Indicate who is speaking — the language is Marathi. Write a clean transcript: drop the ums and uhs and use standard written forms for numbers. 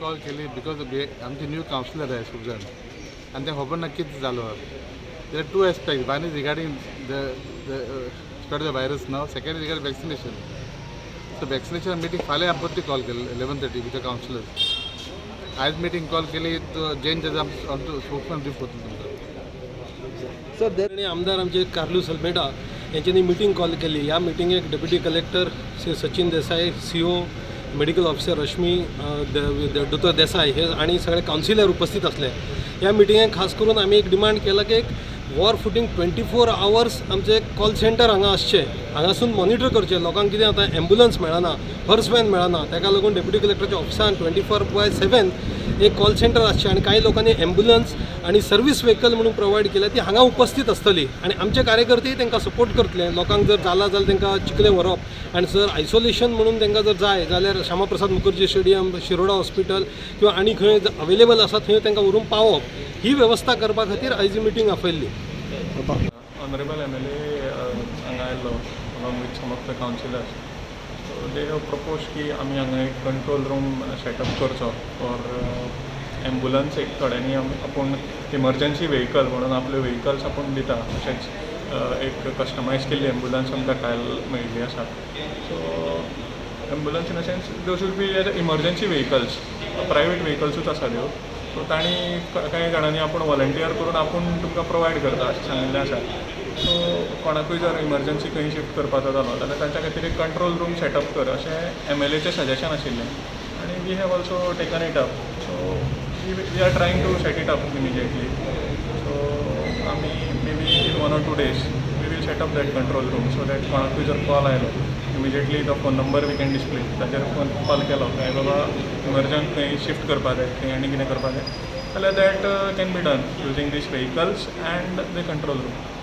Speaker 1: कॉल केली बिकॉज आमचे न्यू काउन्सिलर आहे सुजन आणि ते खबर ना कितें जालो there are to aspect one is regarding the spread the virus now second regarding vaccination so vaccination meeting फाल्यां परती कॉल केली 11:30 विथ द काउन्सिलर्स आज मिटींग कॉल केली तो जैन जज आमचो स्पोक्समॅन ब्रीफ होतो तुमकां
Speaker 2: सर आमदार आमचे कार्लूस अल्मेडा यांच्यानी मिटींग कॉल केली. या मिटींगेक deputy collector Shri Sachin Desai, CO medical officer Rashmi दोतोर देसाई हे आणि सगळे काउन्सिलर उपस्थित असले. या मिटिंगेक खास करून आम्ही एक डिमांड केला की एक वॉर फुटींग 24 आवर्स आमचे कॉल सेंटर हांगा आसचे, हांगासून मॉनिटर करचे. लोकांक कितें आता एम्ब्युलन्स मेळना, फर्स्ट वॅन मेळना, ताका लागून डेप्युटी कलेक्टरच्या ऑफिसान 24/7 एक कॉल सेंटर आसचे आणि काही लोकांनी एम्ब्युलन्स आणि सर्व्हिस व्हेकल म्हणून प्रोवायड केल्या ती हांगा उपस्थित आसतली आणि आमचे कार्यकर्ते तांकां सपोर्ट करतले. लोकांक जर जाला जाल्यार तांकां चिखले व्हरप आणि जर आयसोलेशन म्हणून तांकां जर जाय जाल्यार श्यामाप्रसाद मुखर्जी स्टेडियम, शिरोडा हॉस्पिटल किंवा आनी खंय अवेलेबल आसा थंय तांकां व्हरून पावप ही वेवस्था करपा खातीर आयज मिटींग आपयल्ली.
Speaker 3: Honorable MLA हांगा आयल्लो along with some of the councillors. So they have proposed की आमी हांगा एक कंट्रोल रूम सेटअप करचो फॉर एम्ब्युलन्स. एक थोड्यांनी आपूण इमर्जन्सी व्हेकल म्हणून आपले व्हेकल्स आपूण दिता. तशेंच एक कस्टमायज केल्ली एम्ब्युलन्स आमकां ट्रायल मेळिल्ली आसा. So ambulance in a sense though should be as emergency vehicles, private व्हेकल्सूच आसा त्यो. सो तांणी कांय जाणांनी आपूण वॉलंटियर करून आपूण तुमकां प्रोवायड करता अशें सांगिल्लें आसा. सो कोणाकूय जर इमर्जन्सी खंय शिफ्ट करपाचो जालो जाल्यार तांच्या खातीर एक कंट्रोल रूम सेटअप कर अशें MLAचें सजेशन आशिल्लें आनी we have also taken it up. So we are trying to set it up immediately. So आमी may be in 1 or 2 days we will set up that control room so that कोणाकूय जर कॉल आयलो इमिजिएटली तो phone number we can display, ताचेर फोन कॉल केलो काय बाबा इमर्जंट खंय शिफ्ट करपाक जाय खंय आनी कितें करपाक जाय जाल्यार that can be done using these vehicles and the control room.